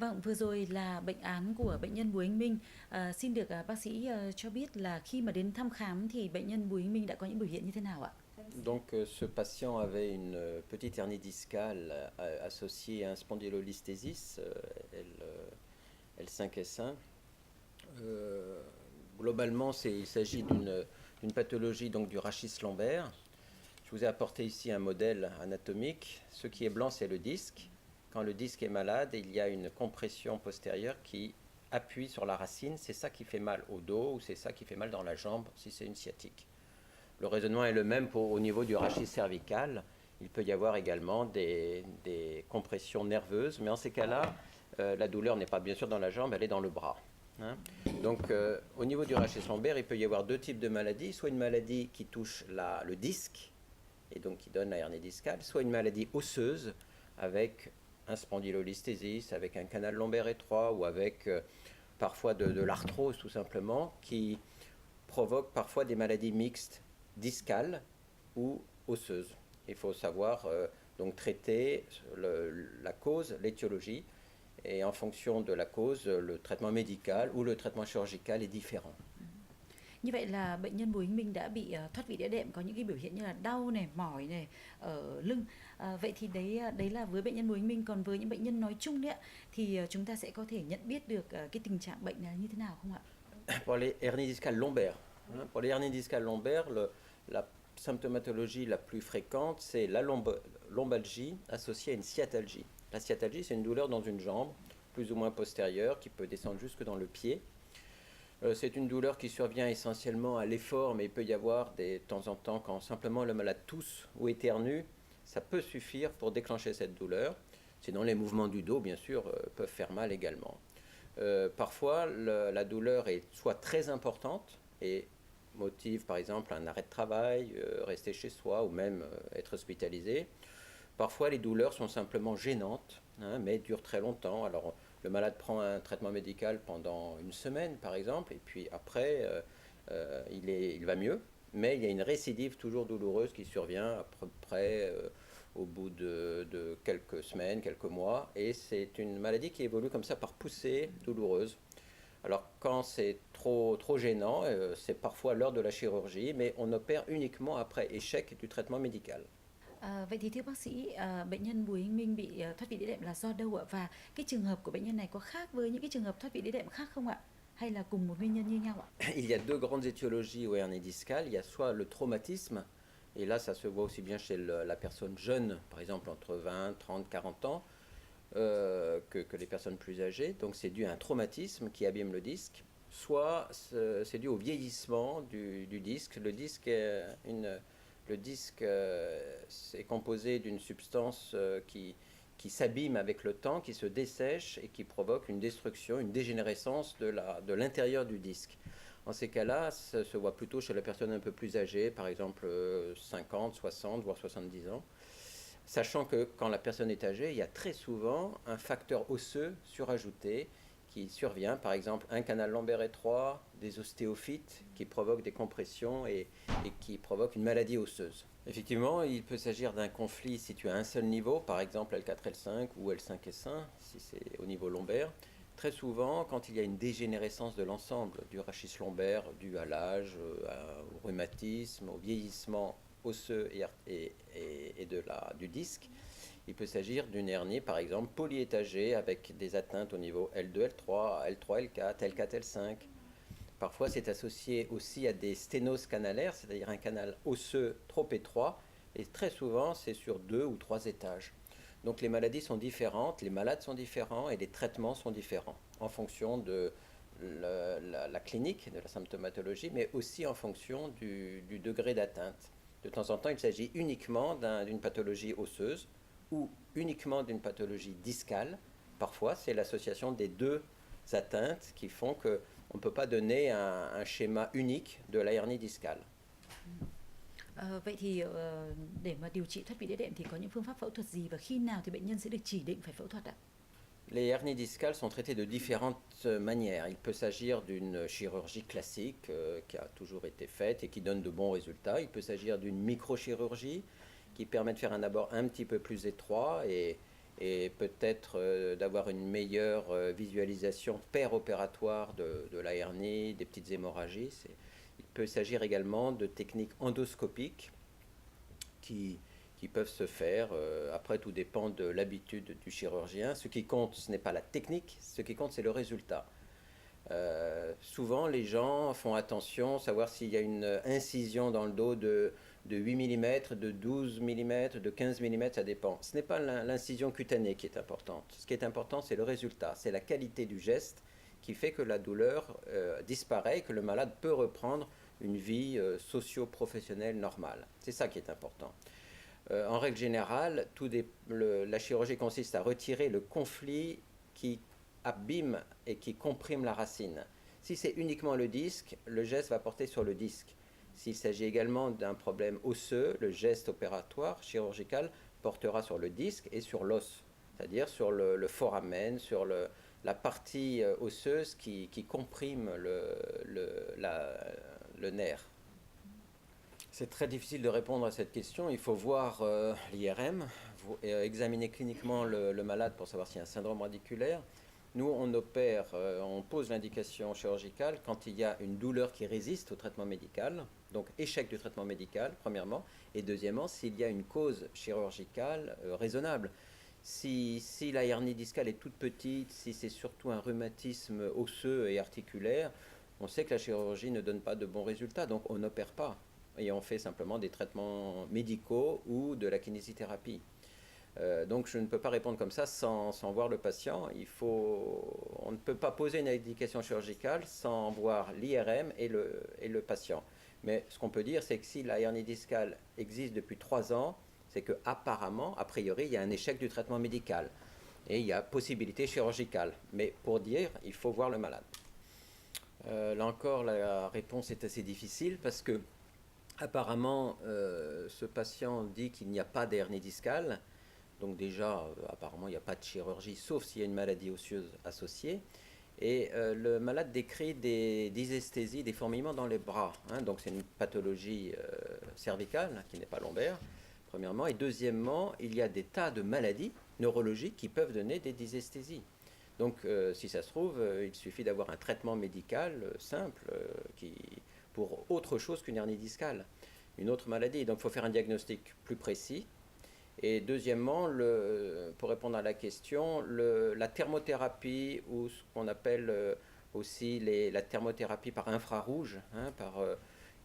Vâng, vừa rồi là bệnh án của bệnh nhân Bùi Anh Minh. Xin được bác sĩ cho biết là khi mà đến thăm khám thì bệnh nhân Bùi Anh Minh đã có những biểu hiện như thế nào ạ? Donc ce patient avait une petite hernie discale associée à un spondylolisthésis, L5S1. Euh, Globalement, il s'agit d'une pathologie donc du rachis lombaire. Je vous ai apporté ici un modèle anatomique. Ce qui est blanc, c'est le disque. Quand le disque est malade, il y a une compression postérieure qui appuie sur la racine. C'est ça qui fait mal au dos ou c'est ça qui fait mal dans la jambe si c'est une sciatique. Le raisonnement est le même au niveau du rachis cervical. Il peut y avoir également des compressions nerveuses, mais en ces cas-là, la douleur n'est pas bien sûr dans la jambe, elle est dans le bras. Hein. Donc au niveau du rachis lombaire, il peut y avoir deux types de maladies, soit une maladie qui touche le disque, et donc qui donne la hernie discale, soit une maladie osseuse avec un spondylolisthésis, avec un canal lombaire étroit ou avec parfois de l'arthrose tout simplement, qui provoque parfois des maladies mixtes discale ou osseuse. Il faut savoir donc traiter la cause, l'étiologie, et en fonction de la cause, le traitement médical ou le traitement chirurgical est différent. Như vậy là bệnh nhân Bùi Anh Minh đã bị thoát vị đĩa đệm, có những cái biểu hiện như là đau này, mỏi này, ở lưng. Vậy thì đấy là với bệnh nhân Bùi Anh Minh, còn với những bệnh nhân nói chung đấy ạ, thì chúng ta sẽ có thể nhận biết được cái tình trạng bệnh là như thế nào không ạ? Pour les hernies discales lombaires, pour les hernies discales lombaires, la symptomatologie la plus fréquente, c'est la lombalgie associée à une sciatalgie. La sciatalgie, c'est une douleur dans une jambe, plus ou moins postérieure, qui peut descendre jusque dans le pied. C'est une douleur qui survient essentiellement à l'effort, mais il peut y avoir de temps en temps, quand simplement le malade tousse ou éternue, ça peut suffire pour déclencher cette douleur. Sinon, les mouvements du dos, bien sûr, peuvent faire mal également. Parfois, la douleur est soit très importante et motive par exemple un arrêt de travail, rester chez soi ou même être hospitalisé. Parfois, les douleurs sont simplement gênantes, hein, mais durent très longtemps. Alors, le malade prend un traitement médical pendant une semaine, par exemple, et puis après, il va mieux, mais il y a une récidive toujours douloureuse qui survient à peu près au bout de quelques semaines, quelques mois, et c'est une maladie qui évolue comme ça par poussées douloureuses. Alors quand c'est trop gênant, c'est parfois l'heure de la chirurgie, mais on opère uniquement après échec du traitement médical. Vậy thì thưa bác sĩ, bệnh nhân Bùi Anh Minh bị thoát vị đĩa đệm là do đâu ạ? Và cái trường hợp của bệnh nhân này có khác với những cái trường hợp thoát vị đĩa đệm khác không ạ? Hay là cùng một nguyên nhân như nhau ạ? Il y a deux grandes étiologies aux hernies discales. Il y a soit le traumatisme, et là ça se voit aussi bien chez la personne jeune, par exemple entre 20, 30, 40 ans, que les personnes plus âgées. Donc c'est dû à un traumatisme qui abîme le disque. Soit c'est dû au vieillissement du disque. Le disque est composé d'une substance qui s'abîme avec le temps, qui se dessèche et qui provoque une destruction, une dégénérescence de l'intérieur du disque. En ces cas-là, ça se voit plutôt chez la personne un peu plus âgée, par exemple 50, 60, voire 70 ans. Sachant que quand la personne est âgée, il y a très souvent un facteur osseux surajouté qui survient, par exemple un canal lombaire étroit, des ostéophytes qui provoquent des compressions et qui provoquent une maladie osseuse. Effectivement, il peut s'agir d'un conflit situé à un seul niveau, par exemple L4, L5 ou L5S1, si c'est au niveau lombaire. Très souvent, quand il y a une dégénérescence de l'ensemble du rachis lombaire dû à l'âge, au rhumatisme, au vieillissement osseux du disque, il peut s'agir d'une hernie, par exemple, polyétagée avec des atteintes au niveau L2, L3, L3, L4, L4, L5. Parfois, c'est associé aussi à des sténoses canalaires, c'est-à-dire un canal osseux trop étroit, et très souvent, c'est sur 2 ou 3 étages. Donc les maladies sont différentes, les malades sont différents et les traitements sont différents en fonction de la clinique, de la symptomatologie, mais aussi en fonction du degré d'atteinte. De temps en temps, il s'agit uniquement d'une pathologie osseuse ou uniquement d'une pathologie discale. Parfois, c'est l'association des deux atteintes qui font qu'on ne peut pas donner un schéma unique de la hernie discale. Vậy thì để mà điều trị thoát vị đĩa đệm thì có những phương pháp phẫu thuật gì và khi nào thì bệnh nhân sẽ được chỉ định phải phẫu thuật ạ? Les hernies discales sont traitées de différentes manières. Il peut s'agir d'une chirurgie classique qui a toujours été faite et qui donne de bons résultats. Il peut s'agir d'une microchirurgie qui permet de faire un abord un petit peu plus étroit et et peut-être d'avoir une meilleure visualisation péropératoire de la hernie, des petites hémorragies. Il peut s'agir également de techniques endoscopiques qui, qui peuvent se faire. Après, tout dépend de l'habitude du chirurgien. Ce qui compte, ce n'est pas la technique, ce qui compte, c'est le résultat. Souvent, les gens font attention, savoir s'il y a une incision dans le dos de 8 mm, de 12 mm, de 15 mm, ça dépend. Ce n'est pas l'incision cutanée qui est importante. Ce qui est important, c'est le résultat, c'est la qualité du geste qui fait que la douleur disparaît, que le malade peut reprendre une vie socio-professionnelle normale. C'est ça qui est important. En règle générale, la chirurgie consiste à retirer le conflit qui abîme et qui comprime la racine. Si c'est uniquement le disque, le geste va porter sur le disque. S'il s'agit également d'un problème osseux, le geste opératoire chirurgical portera sur le disque et sur l'os, c'est-à-dire sur le foramen, sur la partie osseuse qui comprime le nerf. C'est très difficile de répondre à cette question. Il faut voir l'IRM, examiner cliniquement le malade pour savoir s'il y a un syndrome radiculaire. Nous, on opère, on pose l'indication chirurgicale quand il y a une douleur qui résiste au traitement médical, donc échec du traitement médical, premièrement, et deuxièmement, s'il y a une cause chirurgicale raisonnable. Si la hernie discale est toute petite, si c'est surtout un rhumatisme osseux et articulaire, on sait que la chirurgie ne donne pas de bons résultats, donc on n'opère pas. Et on fait simplement des traitements médicaux ou de la kinésithérapie. Donc je ne peux pas répondre comme ça sans voir le patient. On ne peut pas poser une indication chirurgicale sans voir l'IRM et le patient. Mais ce qu'on peut dire, c'est que si la hernie discale existe depuis 3 ans, c'est qu'apparemment, a priori, il y a un échec du traitement médical. Et il y a possibilité chirurgicale. Mais pour dire, il faut voir le malade. Là encore, la réponse est assez difficile parce que apparemment, ce patient dit qu'il n'y a pas d'hernie discale. Donc déjà, apparemment, il n'y a pas de chirurgie, sauf s'il y a une maladie osseuse associée. Et le malade décrit des dysesthésies, des fourmillements dans les bras. Donc c'est une pathologie cervicale, qui n'est pas lombaire, premièrement. Et deuxièmement, il y a des tas de maladies neurologiques qui peuvent donner des dysesthésies. Donc si ça se trouve, il suffit d'avoir un traitement médical simple pour autre chose qu'une hernie discale, une autre maladie. Donc il faut faire un diagnostic plus précis. Et deuxièmement, pour répondre à la question, la thermothérapie, ou ce qu'on appelle aussi la thermothérapie par infrarouge,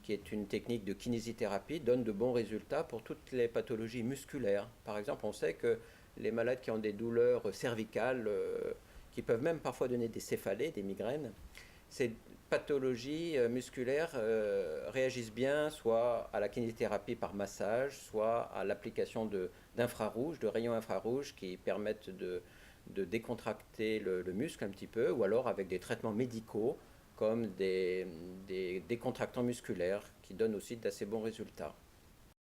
qui est une technique de kinésithérapie, donne de bons résultats pour toutes les pathologies musculaires. Par exemple, on sait que les malades qui ont des douleurs cervicales, qui peuvent même parfois donner des céphalées, des migraines, ces pathologies musculaires réagissent bien soit à la kinésithérapie par massage, soit à l'application d'infrarouge, de rayons infrarouges qui permettent de décontracter le muscle un petit peu, ou alors avec des traitements médicaux comme des décontractants musculaires qui donnent aussi d'assez bons résultats.